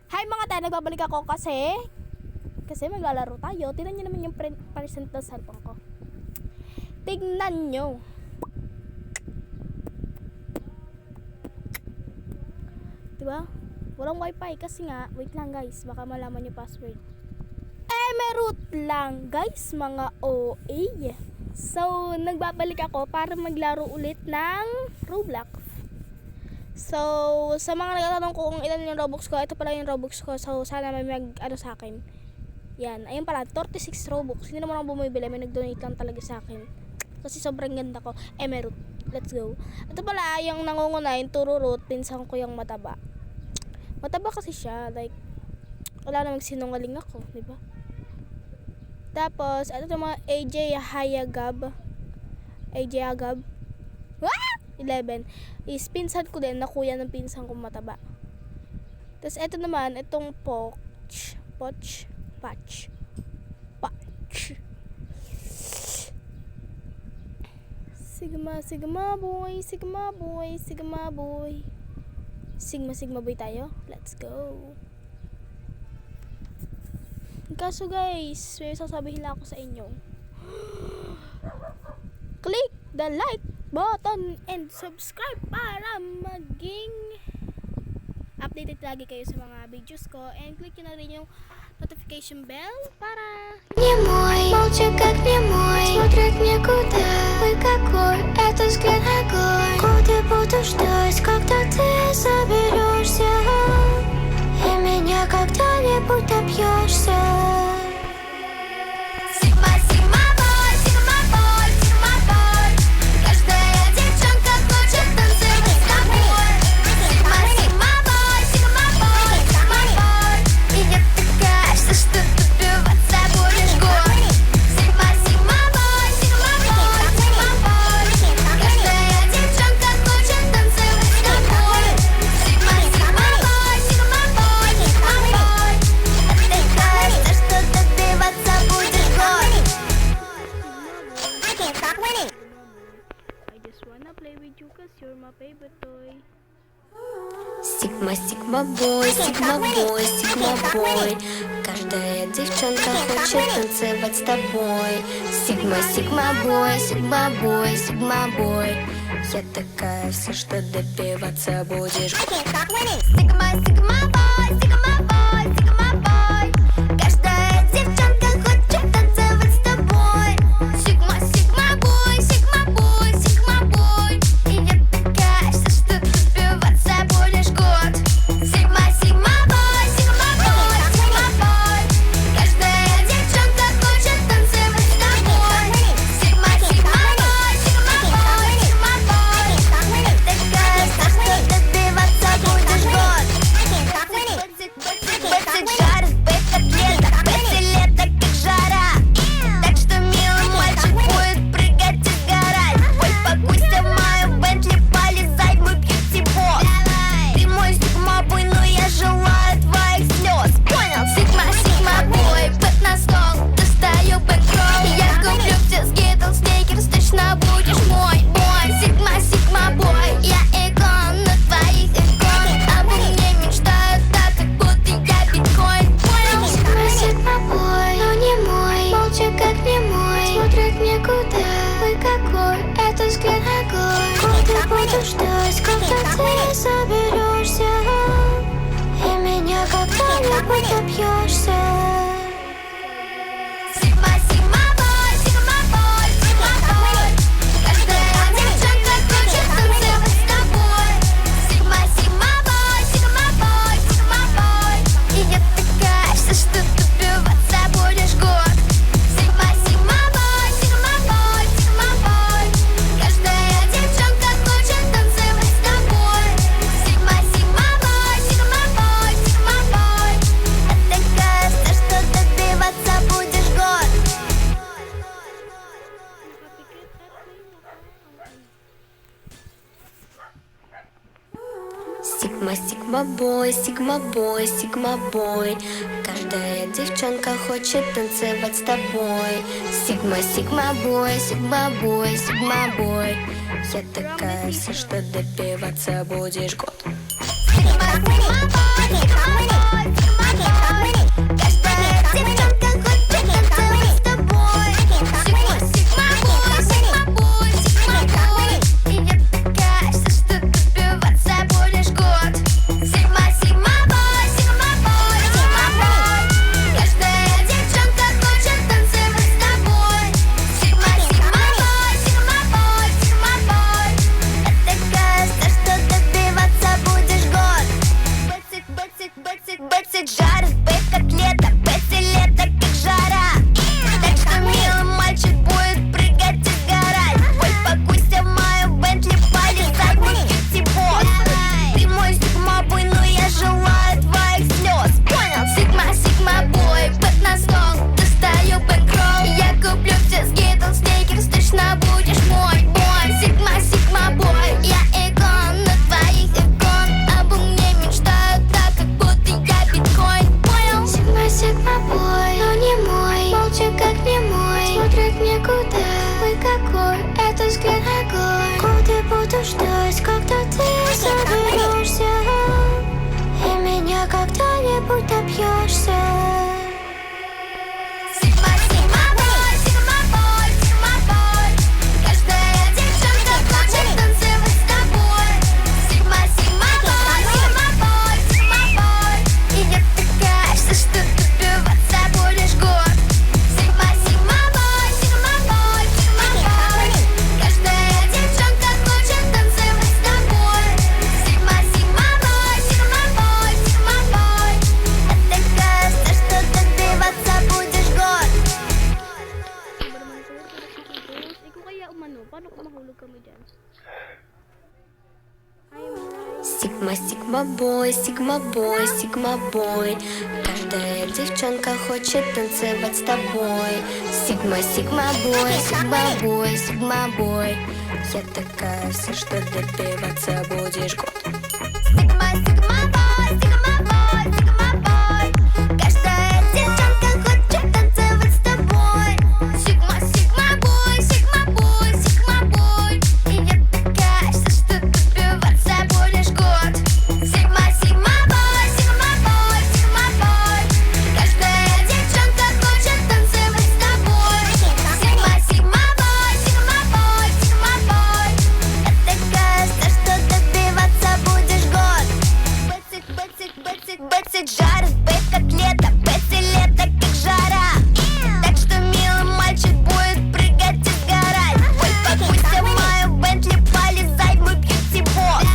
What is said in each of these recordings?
Hi mga tayo, nagbabalik ako kasi maglalaro tayo. Tingnan nyo naman yung present ng cellphone ko. Tignan nyo. Diba? Walang wifi kasi nga, wait lang guys, baka malaman yung password. Emerald lang guys, mga OA. So, nagbabalik ako para maglaro ulit ng Roblox. So, sa mga nagtatanong ko kung ilan yung Robux ko, ito pala yung Robux ko. So, sana may mag-ano sa akin. Yan, ayun pala, 36 Robux. Hindi naman ako bumibili, may nag-donate lang talaga sa akin. Kasi sobrang ganda ko. Emerald, let's go. Ito pala, yung nangunguna, yung tururut, pinsan ko yung mataba. Mataba kasi siya, like, wala namang sinungaling ako, di ba? Tapos, ito yung mga AJ Hayagab. AJ Agab. Ah! 11 is pinsan ko din na kuya ng pinsan kong mataba. Tapos ito naman, itong Patch. Sigma boy. Sigma boy tayo. Let's go. Kaso guys, may sasabihin lang ako sa inyo. Click the like button and subscribe para maging updated lagi kayo sa mga videos ko, and click nyo na rin yung notification bell para Не мой, молча как не мой, смотрит некуда. Ой, какой это взгляд огонь. Годы буду ждать, когда ты соберешься и меня когда-нибудь добьешься. you're my favorite toy. Sigma boy. Каждая девчонка хочет танцевать с тобой. Sigma boy. Я такая вся, что добиваться будешь. Sigma boy. Каждая девчонка хочет танцевать с тобой. Sigma boy. И я такая вся, что добиваться будешь год. Sigma boy. Каждая девчонка хочет танцевать с тобой. Sigma boy. Такая вся, что добиваться будешь год. Бэцик жарит, бэцик лето, как жара. Так что, милый мальчик, будет прыгать и сгорать. Ой, покуйся в мою Бентли, полезай в мой бьюти-босс. Ты мой сигма-бой, но я желаю твоих слез. Понял? Сигма-бой, под на стол, достаю бэкролл. Я куплю все скитлс, сникерс, точно будешь мой. Сигма-бой, я икон на твоих икон. Обо мне мечтают так, как будто я биткоин. Понял? Сигма-бой, но не мой, молча как не мой. Смотрит некуда, ой, какой это взгляд огонь. Годы буду ждать, когда ты соберешься и меня когда-нибудь добьешься. Sigma boy. Каждая девчонка хочет танцевать с тобой. Sigma boy. И я такая вся, что добиваться будешь год. Sigma boy. Каждая девчонка хочет танцевать с тобой. Sigma boy. А такая вся, что добиваться будешь год. Sigma boy. Каждая девчонка хочет танцевать с тобой. Sigma boy. Я такая вся, что добиваться будешь год. Sigma boy. бэцик, жарит, бэк как лето, бэци лето как жара. Так что милый мальчик будет прыгать и сгорать. Ой, покуйся в мою Бентли, полезай мой кьюти-босс. Ты мой сигма-бой, но я желаю твоих слез. Понял? Сигма-бой, бэк на стол, достаю бэнкролл. Я куплю все скитлс, сникерс, точно будешь мой бой. Сигма-бой, я икон на твоих икон. Обо мне мечтают так, как будто я биткоин. Понял? Сигма-бой, но не мой. Молча как не мой. Смотрит никуда. Ой, какой это взгляд огонь. Годы буду ждать, когда ты соберешься и меня когда-нибудь добьешься. Сигма-бой, сигма-бой, сигма-бой. Каждая девчонка хочет танцевать с тобой. Сигма-бой, сигма-бой, сигма-бой. И я такая, что добиваться будешь год. Сигма-бой, сигма-бой, сигма-бой. Каждая девчонка хочет танцевать с тобой. Сигма-бой, сигма-бой, сигма-бой. Я такая, что добиваться будешь год. Iba naman ko. Tapos, ikaw kaya umano. Paano kung mahulog kami dyan? Сигма-бой, сигма-бой, сигма-бой. Каждая девчонка хочет танцевать с тобой. Сигма-бой, сигма-бой, сигма-бой. Я такая вся, что добиваться будешь год. Сигма-бой, сигма-бой, сигма-бой. Каждая девчонка хочет танцевать с тобой. Сигма-бой, сигма-бой, сигма-бой. И я такая вся, что добиваться будешь год. Сигма-бой, сигма-бой, сигма-бой. Каждая девчонка хочет танцевать с тобой. Сигма-бой, сигма-бой, сигма-бой. Я такая вся, что добиваться будешь год. Бэцик, жарит, бэк как лето, бэци лето как жара. Так что милый мальчик будет прыгать и сгорать. Ой, покуйся в мою Бентли, полезай в мой кьюти-босс.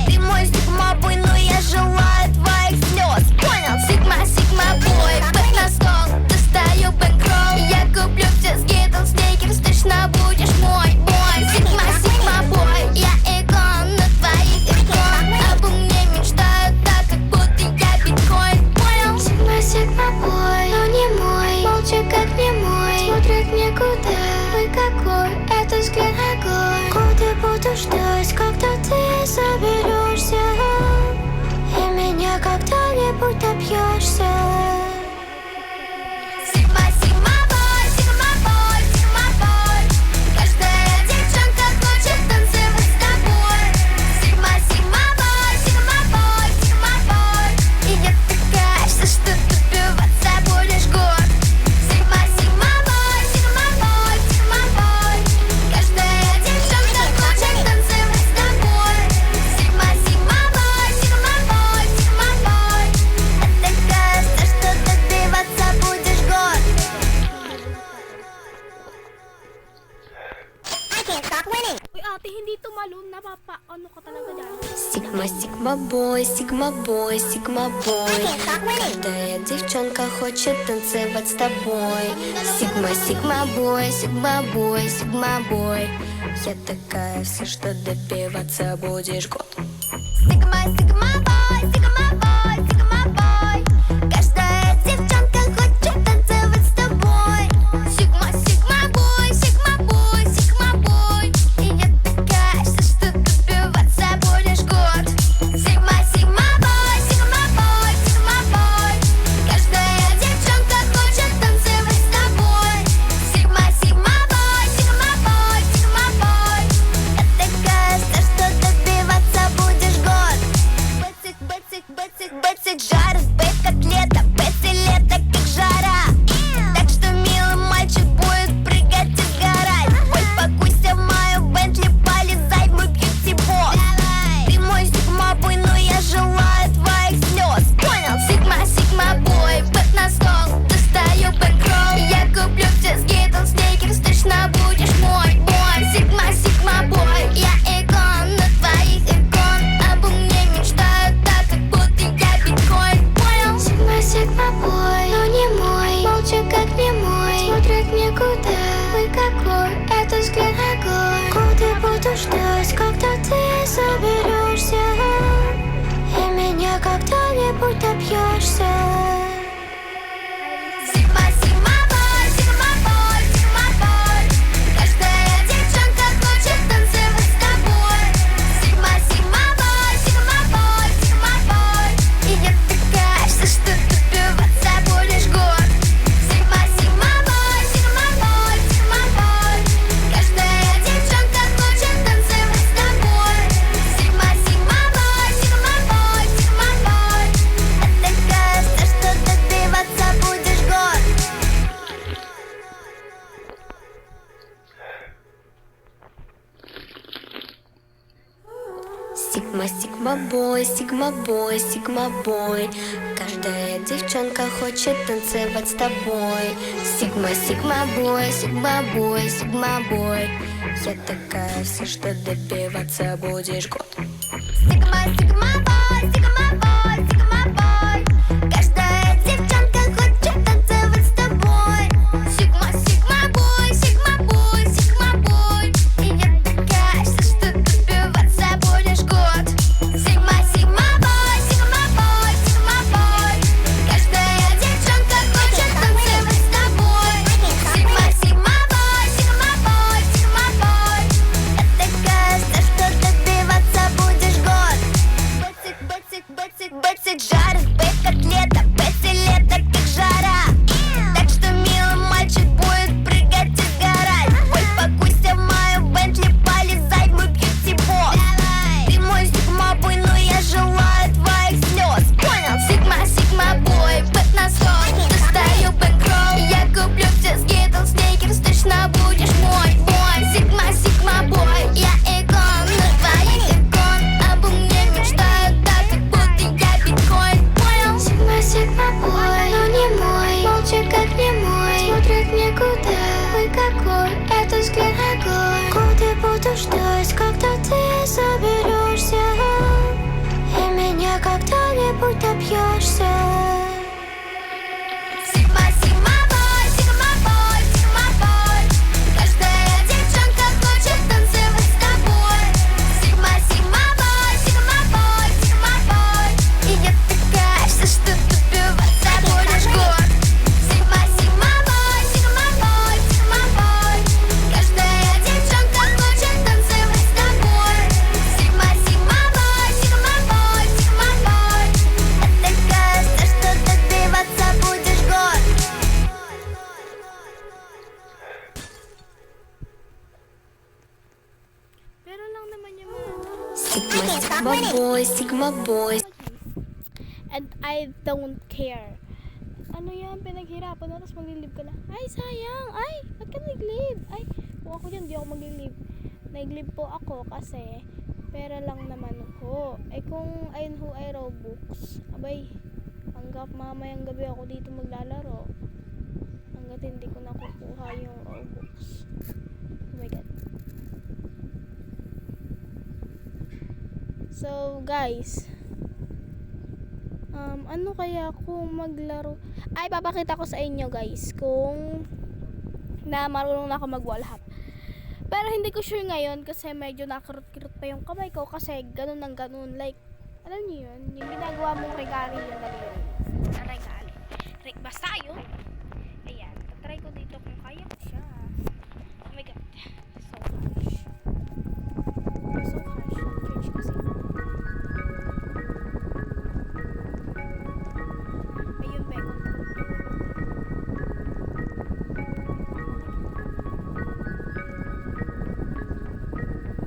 Ты мой сигма-бой, но я желаю твоих слез. Понял? Сигма-бой, бэк на стол, достаю бэнкролл. Я куплю все скитлс, сникерс, точно будешь мой бой. Сигма-бой, я икон на твоих икон. Обо мне мечтают так, как будто я биткоин. Понял? Сигма-бой, но не мой. Молча как не мой. Смотрит никуда. Ой, какой это взгляд огонь. Годы буду ждать, когда ты соберешься и меня когда-нибудь добьешься. Сигма-бой, сигма-бой, сигма-бой. Каждая девчонка хочет танцевать с тобой. Сигма-бой, сигма-бой, сигма-бой. И я такая вся, что добиваться будешь год. Сигма-бой, сигма-бой, сигма-бой. Каждая девчонка хочет танцевать с тобой. Сигма-бой, сигма-бой, сигма-бой. Я такая вся, что добиваться будешь год. Uy, ate, hindi tumalon. Ano ka talaga dyan? Сигма-бой, сигма-бой, сигма-бой. Каждая девчонка хочет танцевать с тобой. Сигма-бой, сигма-бой, сигма-бой. Я такая вся, что добиваться будешь год. Сигма-бой, сигма-бой, сигма-бой. Каждая девчонка хочет танцевать с тобой. Сигма-бой, сигма-бой, сигма-бой. И я такая вся, что добиваться будешь год. Сигма-бой, сигма-бой, сигма-бой. Каждая девчонка хочет танцевать с тобой. Сигма-бой, сигма-бой, сигма-бой. Я такая вся, что добиваться будешь год. Бэцик, жарит, бэк как лето, бэци лето как жара. Так что милый мальчик будет прыгать и сгорать. Ой, покуйся в мою Бентли, полезай в мой кьюти-босс. Ты мой сигма-бой, но я желаю твоих слез. Понял? Сигма-бой, бэк на стол, достаю бэнкролл. Я куплю все скитлс, сникерс, точно будешь мой бой. Сигма-бой, я икон на твоих икон. Обо мне мечтают так, как будто я биткоин. Понял? Сигма бой, сигма бой. Каждая девчонка хочет танцевать с тобой. Сигма, сигма бой, сигма бой, сигма бой. Я такая вся, что добиваться будешь год. Сигма, сигма бой, сигма бой, сигма бой. Каждая девчонка хочет танцевать с тобой. Сигма, сигма бой, сигма бой, сигма бой. И я такая вся, что добиваться будешь год. Сигма, сигма бой, сигма бой, сигма бой. Каждая девчонка хочет танцевать с тобой. Сигма, сигма бой, сигма бой, сигма бой. Я такая вся, что добиваться будешь год. Бэцик, бэцик, бэцик, бэцик, жарит, бэк котлета, бэцик лето, как жара. Так что милый мальчик будет прыгать и сгорать. Ой, покуйся в мою Бентли, полезай в мой бьюти-бокс. Ты мой сигма-бой, но я желаю твоих слез. Понял? Сигма, сигма-бой, бэк на стол. Достаю бэнкролл, я куплю все скитлс, сникерс, точно будешь мой. Сигма, сигма-бой, я икон, на твоих икон. Обо мне мечтают так, как будто я биткоин. Понял? Сигма, сигма-бой, но не мой. Молча, как не мой. Смотрит никуда. Ой, какой это взгляд огонь. Годы буду ждать, когда ты соберешься и меня когда-нибудь добьешься. Сигма, сигма бой, сигма бой, сигма бой. Каждая девчонка хочет танцевать с тобой. Сигма, сигма бой, сигма бой, сигма бой. И я такая вся, что добиваться будешь год. Сигма, сигма бой, сигма бой, сигма бой. Каждая девчонка хочет танцевать с тобой. Сигма, сигма бой, сигма бой, сигма бой. Я такая вся, что добиваться будешь год. Pero lang naman yung mga Sigma boy. and I don't care. Ano yan, pinaghirapan na, tapos maglilib ka na. Ay, sayang! Ay, ba't ka naglib? Ay, kung ako dyan, di ako maglilib. Naglib po ako kasi pera lang naman ho. Ay, kung ayun ho ay Robux, abay, hanggang mamayang gabi ako dito maglalaro. Hanggat hindi ko nakukuha yung Robux. Oh my God. So, guys, ano kaya kung maglaro? Ay, papakita ko sa inyo, guys, kung na marunong na ako mag-wall hop. Pero hindi ko sure ngayon kasi medyo nakarot-kirot pa yung kamay ko kasi ganun ng ganun. Like, alam niyo yun? Yung ginagawa mong regalo yung daliri. Regalo. Basta yun. Ayan. Try ko dito kung kaya ko siya. Oh my God. So harsh. So harsh. Church kasi. Ayun, be.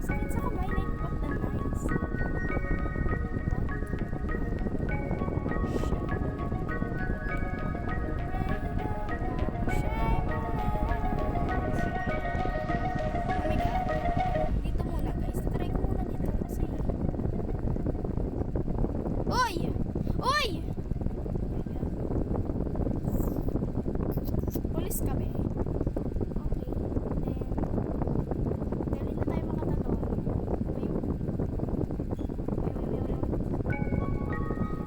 Sakit sa kamay. Like, what the nice. Dito muna, guys. Try ko muna dito kasi. Oy! Oy! Pulis kami. Okay. Then, dali na tayo makatanong.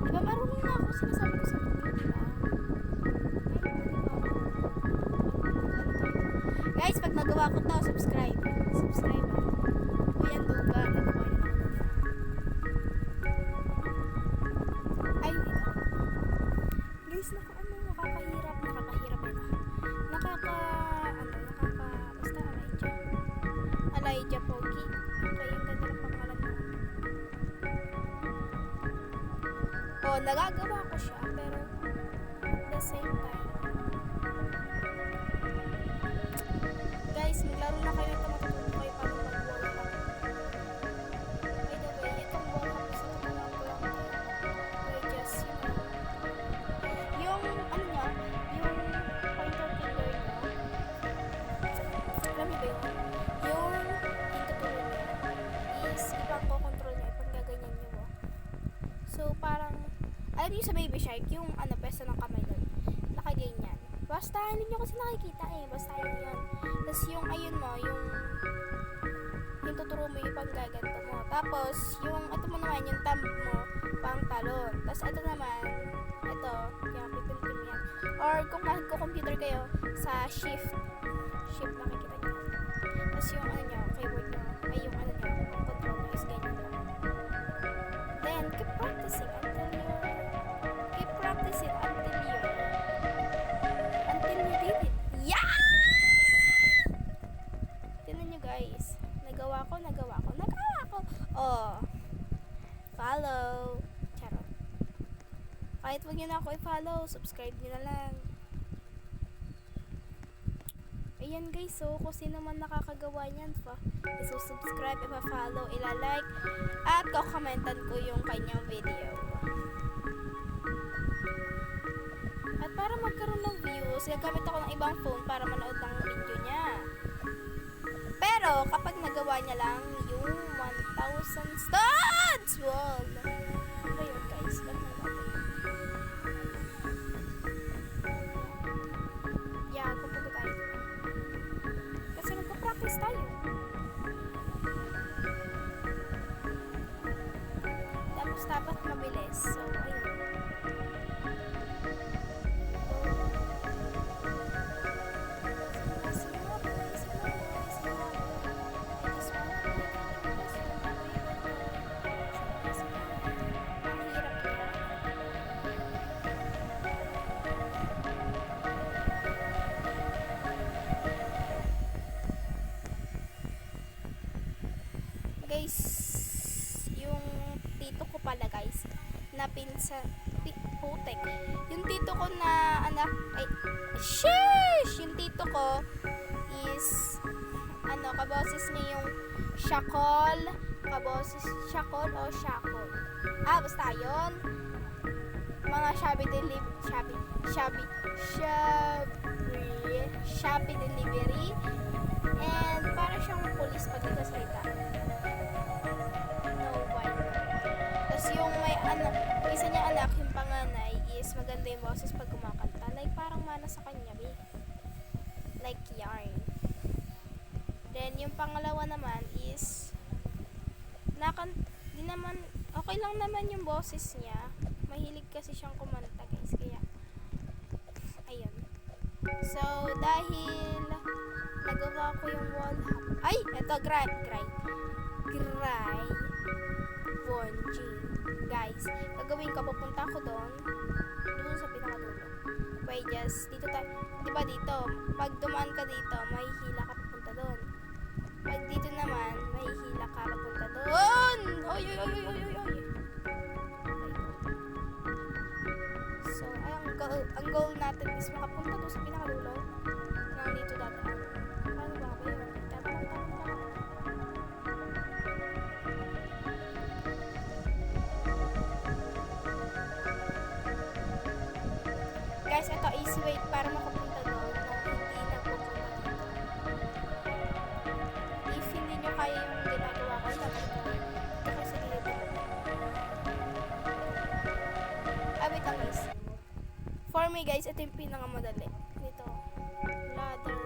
Diba marunong na ako, sinasabi ko sa inyo, diba? Guys, pag nagawa ko to, subscribe. Subscribe. Uy, ang duga. Ay, hindi na. Guys, nakakahirap. Nakakahirap yun. Basta Elijah. Elijah Pogi. Okay, yung ganda ng pangalan mo. Oh, nagagawa ko siya, pero at the same time. Guys, maglaro na kayo nito, matutunan kayo paano mag-wall hop. By the way, itong wall hop is natutunan ko lang by just, yung, ano nga, yung pointer finger niya. Alam mo ba yun? Yung tutulong niya is ibang ko control niya, ipag gaganyan niyo mo. niyo sa Baby Shark, yung pwesto ng kamay doon. Nakaganyan. Basta, hindi nyo kasi nakikita eh. Basta yun. Tapos yung, ayun mo, yung tuturo mo yung panggaganto mo. Tapos, yung, ito mo naman, yung thumb mo, pang talon. Tapos, ito naman, ito, yung pipintin mo yan. Or, kung magko-computer kayo, sa shift makikita nyo. Tapos, yung, nyo, keyboard nyo, ay, yung, nyo, control nyo is ganyan lang. Then, keep practicing until you did it. Yeah! Tingnan nyo guys. Nagawa ko. Oh. Follow. Charot. Kahit wag nyo na ako i-follow, subscribe nyo na lang. Ayan guys, so kung sino man nakakagawa niyan, subscribe, ipa-follow, ila-like, at kokomentan ko yung kanyang video. At para magkaroon ng views, gagamit ako ng ibang phone para manood ng video niya. Pero, kapag nagawa niya lang yung 1,000 studs wall. Ano yun guys? Ganun natin. Yeah, pupunta tayo. Kasi magpa-practice tayo. Tapos dapat mabilis. So, ayun. Guys, yung tito ko pala guys, na pinsan, putek. Yung tito ko na anak, ay, sheesh! Yung tito ko is, kaboses niya yung Shakol, o Shakol. Basta yun. Mga Shopee delivery. And para siyang police pag nagsasalita. No, why? Tapos yung may isa niya anak, yung panganay, is maganda yung boses pag kumakanta. Like parang mana sa kanya, like yarn. Then yung pangalawa naman is di naman, okay lang naman yung boses niya. Mahilig kasi siyang kumanta guys, kaya ayun. So dahil nagawa ko yung wall hop. Ay, eto, Gray Bonji. Guys, gagawin ko, pupunta ko doon sa pinakadulo. Wait, just, dito tayo. Diba dito, pag dumaan ka dito, mahihila ka papunta doon. Pag dito naman, mahihila ka papunta doon. Oy. So, ang goal natin is makapunta doon sa pinakadulo. Nang dito dadaan. Paano ba ako yun? Guys, ito easy way para makapunta doon nang hindi nagpupunta dito. If hindi nyo kaya yung ginagawa ko, dapat ito kasi dito. Wait lang guys. For me guys, ito yung pinakamadali. Dito. Ladder.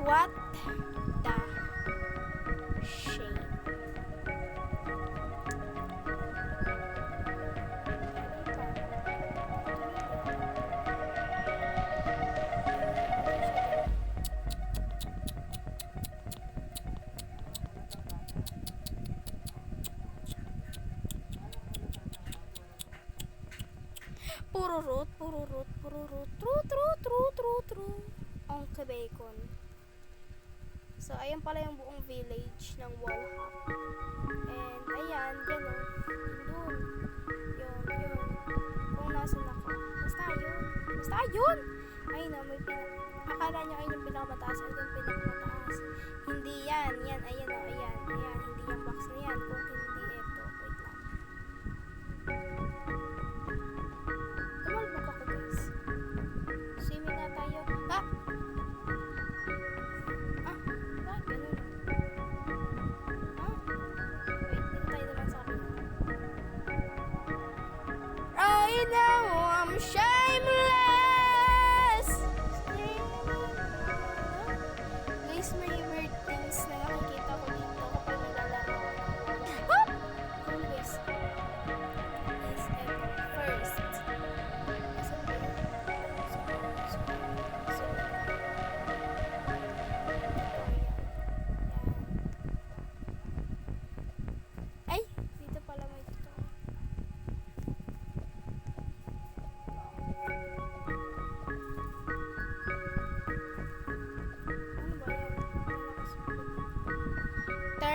What the shame. Puro root. True. Ang bacon. So, ayan pala yung buong village ng wall hop. And, ayan, gano'n. Doon. Yun. Kung nasan ako. Basta yun! Ay, no, may akala nyo ayun yung pinakamataas. Ayun yung pinakamataas. Hindi yan. Ayan. Hindi yung box na yan. Kung hindi, eto. Wait lang. Tumalbog ako, guys.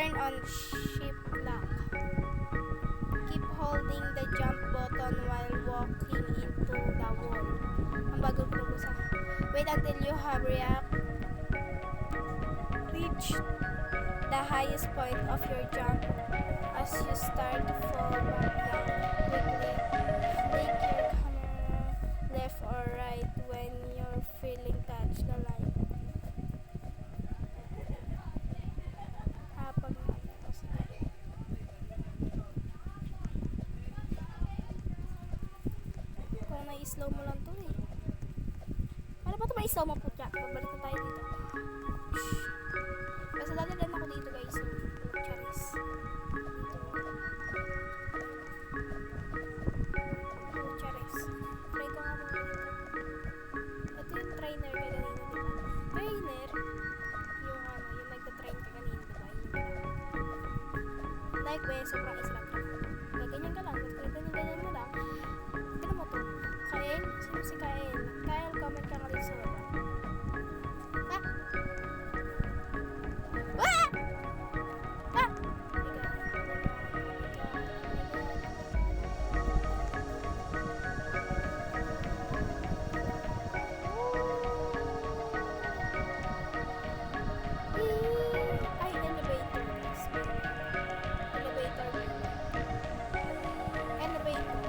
Turn on shift lock. Keep holding the jump button while walking into the wall. Ang bago ko sa. Wait until you have reached the highest point of your jump. As you start to fall back down, quickly flick your camera left or right when you're feeling touch the line. Pag kung na-slow mo lang to eh. Ano ba ito ma-slow mo po siya? Pabalik na tayo dito. Basta dadalhin ako dito guys. Charis. Charis. Try ko nga muna dito. Ito yung trainer ka kanina, diba? Trainer? Yung ano, yung nagka-train ka kanina, diba? Like, sobrang islam ka. Gaganyan ka lang. Ganyan mo lang. Tignan mo to. Kael? Sino si Kael? Kael, comment ka nga rin sa baba. Ha? Ah! Ah! Ay, elevator. Elevator. Elevator.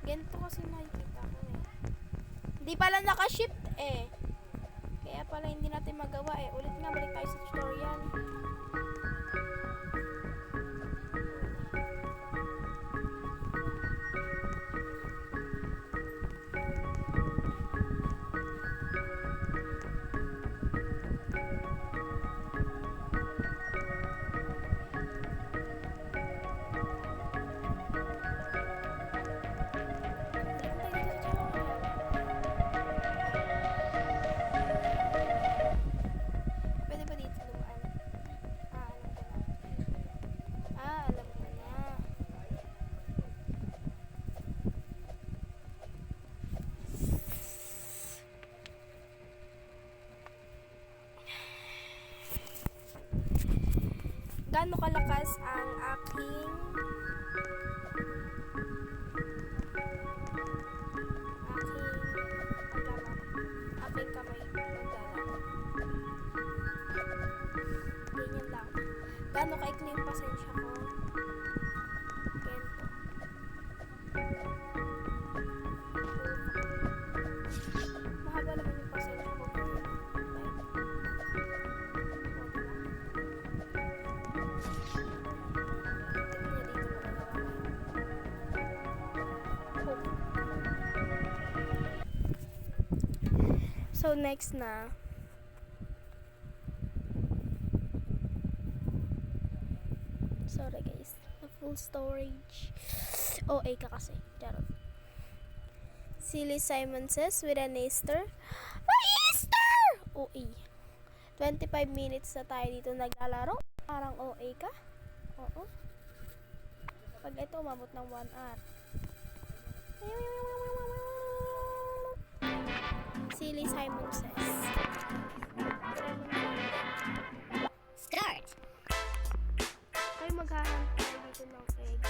Ganito kasi nakikita ko eh. Hindi pala naka-shift eh. Kaya pala hindi natin magawa eh. Ulit nga, balik tayo sa tutorial. Pwede ba dito dumaan? Alam ko na. Gaano kalakas ang aking kamay maglalaro. Ganyan lang. Gaano kaikli yung pasensya ko? Ganito. Mahaba naman yung pasensya ko. So next na. Sorry guys. Na full storage. OA ka kasi. Charot. Silly Simon says with an Easter. May Easter! OA. 25 minutes na tayo dito naglalaro. Parang OA ka. Oo. Pag ito umabot ng 1 hour. Silly Simon says. Start. Ay, maghahantay dito ng egg.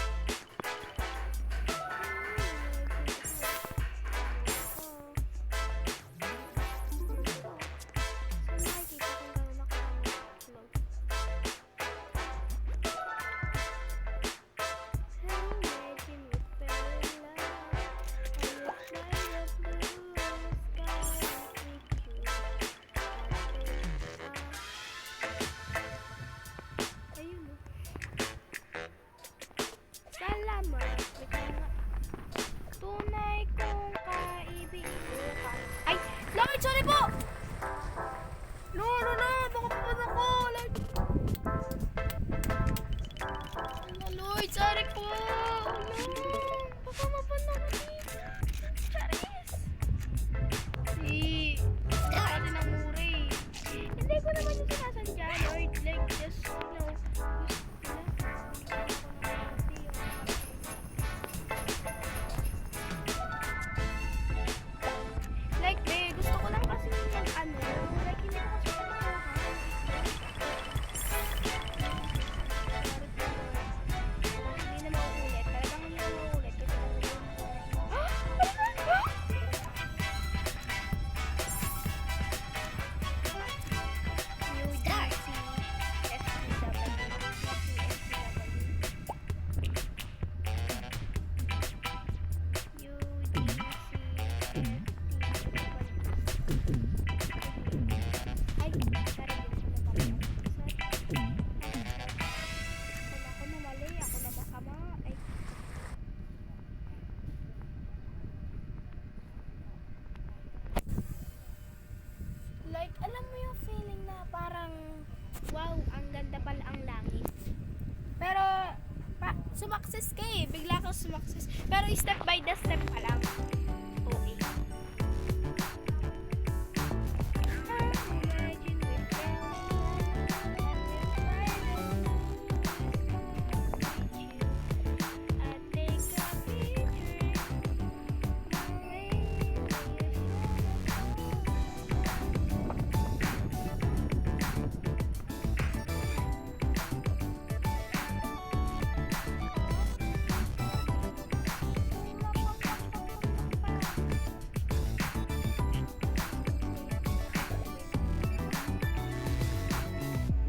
sumakses ka eh. Bigla kang sumakses. Pero step by the step pa lang. Okay.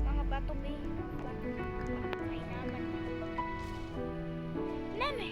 Mga bato ba eh? Bato. Ay naman. Neme!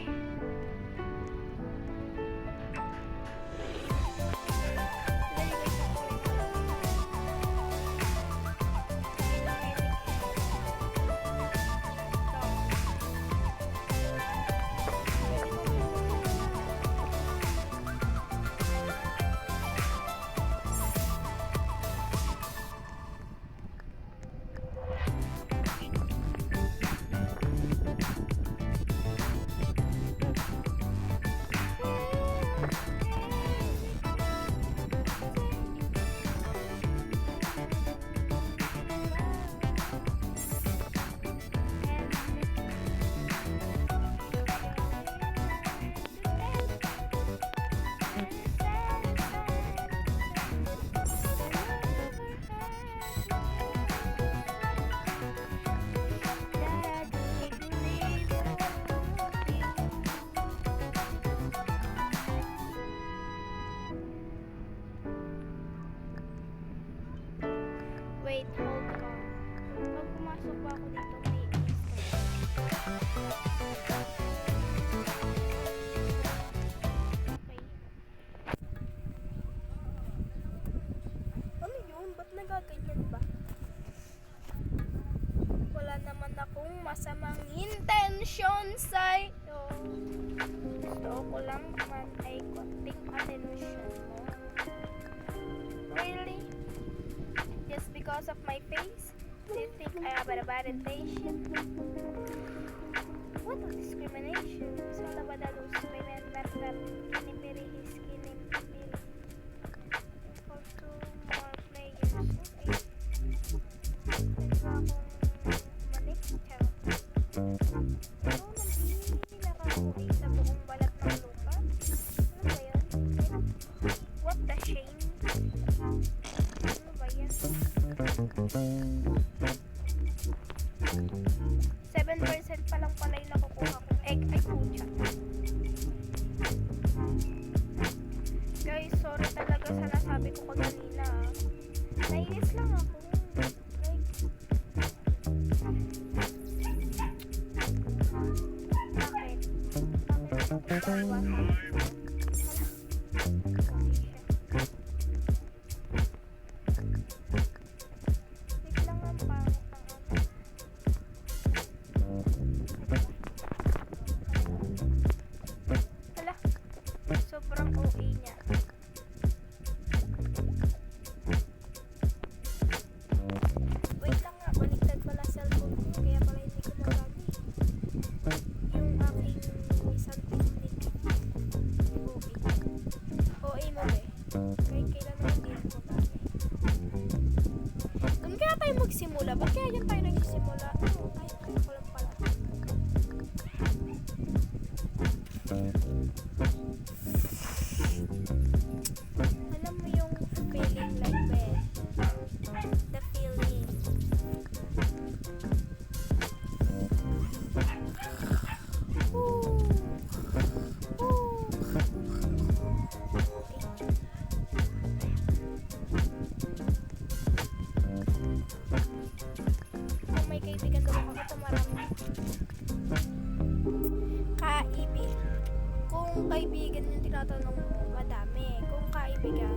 Wait, hold on. Pag pumasok ba ako dito, may okay. Ano yun? Ba't nagaganyan ba? Wala naman akong masamang intention sa'yo. Gusto ko lang naman ay konting attention mo. Really? Just because of my face? Do you think I have a bad intention? What a discrimination? It's all about the loose women that kinipiri his kinipiri. For two more players. Okay. Nagpa akong manik. Charot. Ano nabihila ka ako sa buong balat ng lupa? Ano ba yun? What the shame? Ano ba yan? 7% pa lang pala yung nakukuha kong egg. Ay, pucha. Guys, sorry talaga sa nasabi ko kanina. Nainis lang ako. Like, bakit? Bakit ako iwasan? Wait lang ang pangit ng ano. Hala, sobrang OA niya. Wait lang nga, baliktad pala cellphone ko, kaya pala hindi ko magamit. Yung aking isang technique. OA. OA mo ba eh? Kahit kailan mo hindi ko magamit. Doon kaya tayo magsimula? Ba't kaya yan tayo nagsimula? Ay, kaya ko lang pala. Alam mo yung feeling like that? The feeling. Ooh. Ooh. Kung may kaibigan daw ako, ito marami. Kaibig. Kung kaibigan yung tinatanong mo, madami. Kung kaibigan,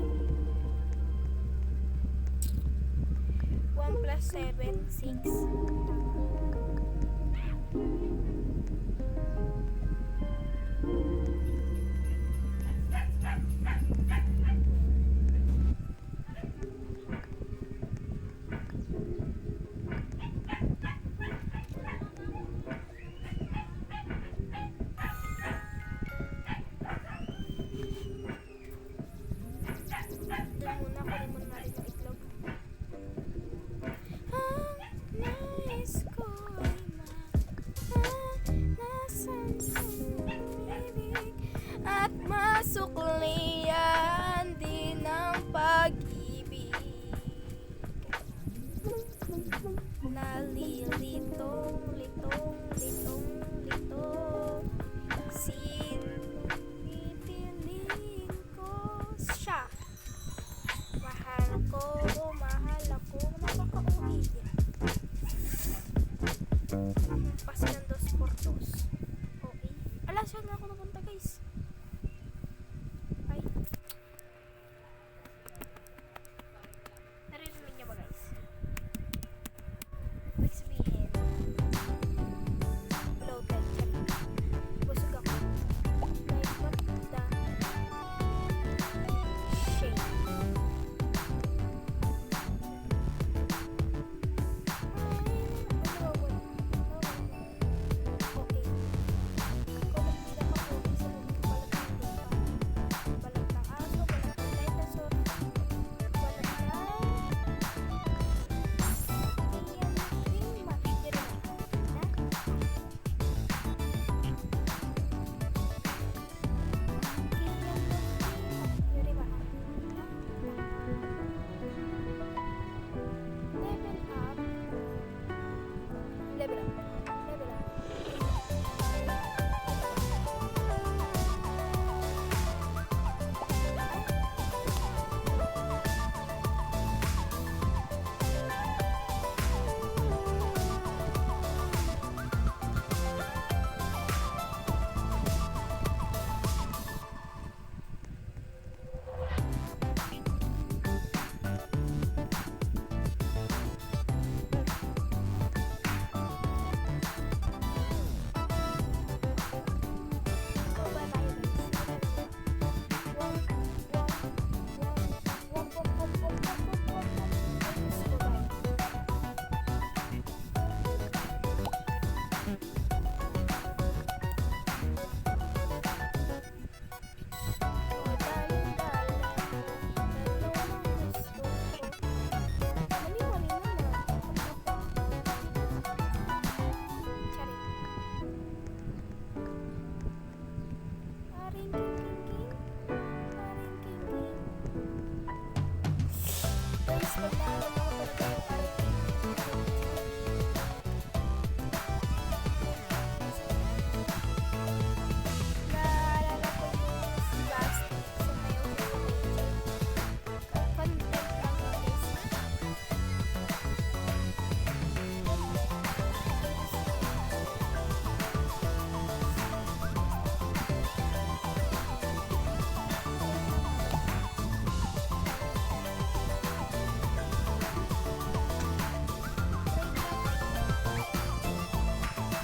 1 plus 7, 6. suklian din ng pag-ibig. Nalilitong, litong, litong, lito. Sino pipiliin ko? Siya. Mahal ko, mahal ako. Napaka-uwi. Pasi ng 2 por 2. Okay. Ala, saan na ako napunta, guys? Ay. Narinig niyo ba, guys? Ibig sabihin, bloated. Busog ako. Like, what the shit? Okay. Kung hindi na makuha sa balat ng lupa, balat ng aso, balat ng dinosaur, balat ng level up. Naalala ko yung last sa mayo content lang guys.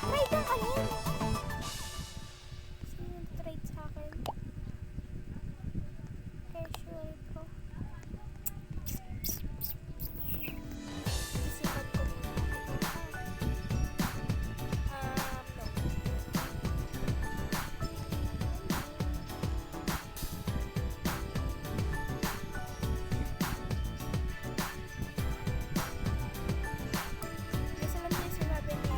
Trade ang alin? Sino trade sa akin? Casual ko. Isipan ko. No. Kasi alam niyo sinabi ni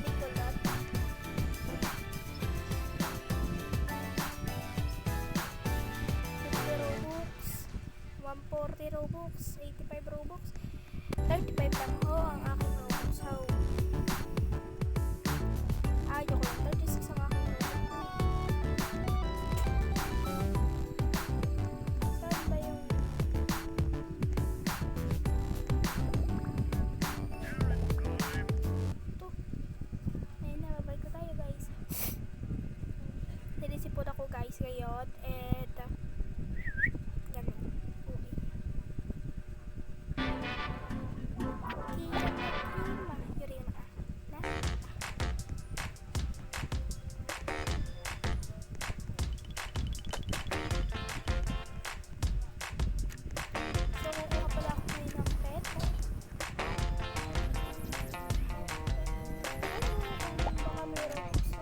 Nicolette. 140 Robux, 85 Robux, 35 lang ho ang aking Robux. So, ayoko lang, 36 ang aking Robux. Saan ba yung ito? Ayun na, babalik ko tayo guys. Nilisipod ako guys ngayon and ganun. Okay. Yuri na. So, kukuha pala ako ngayon ng pet. Baka meron gusto.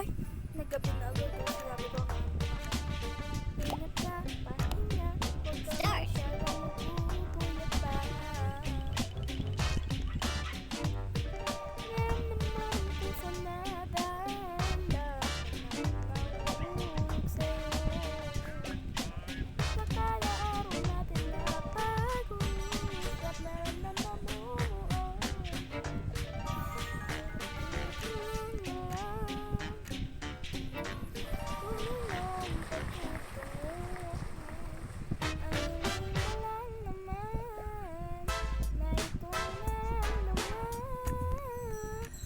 Ay, naggabi na agad. Sabi ko, ingat ka, pahinga. Huwag ka Start. masyadong magpupuyat pa. Yan naman ko sa nadanda. Nahulog sa'yo. Nakala araw natin na pag-uusap na namumuo.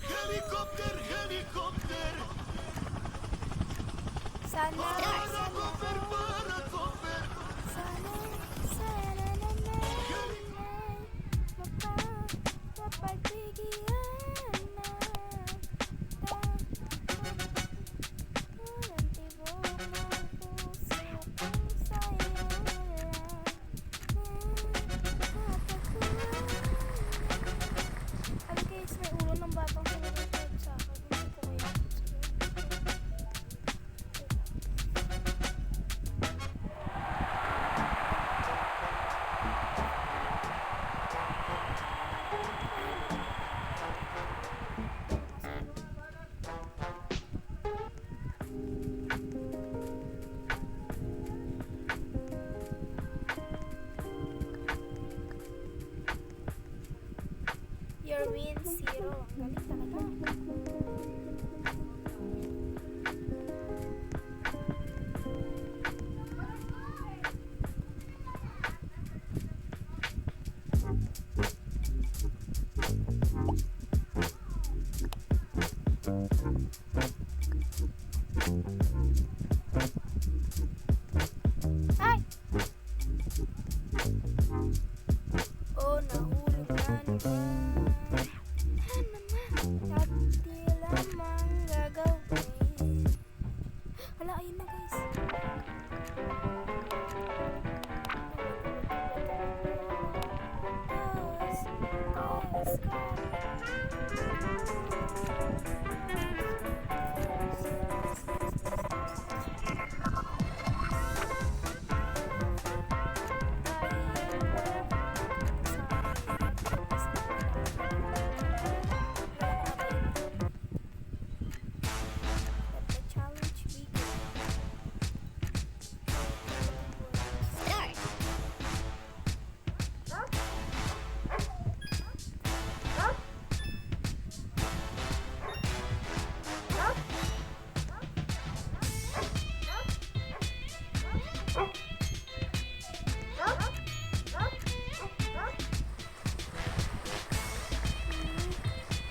Helikopter, helikopter, Sana, paracofer, paracofer. sana naman mapagbigyan na walang tibok ng puso kung sa'yo lang natagpuan. Alam guys, may ulo ng batang sinunod sa akin. Hindi ko kaya your win 0. Ang galing talaga. Ay! Oh, nahulog na naman. At di lamang gagawin. Hala, ayun na guys. Let the challenge begin. Start.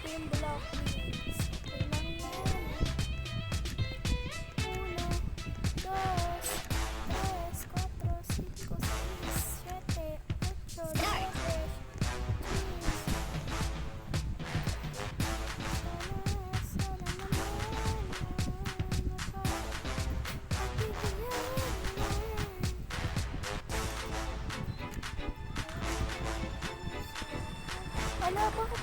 Team Block Wins. Ilang yan? 1, 2, 3, 4, 5, 6, 7, 8, 9, 10. Sana naman mapagbigyan na. Wala, bakit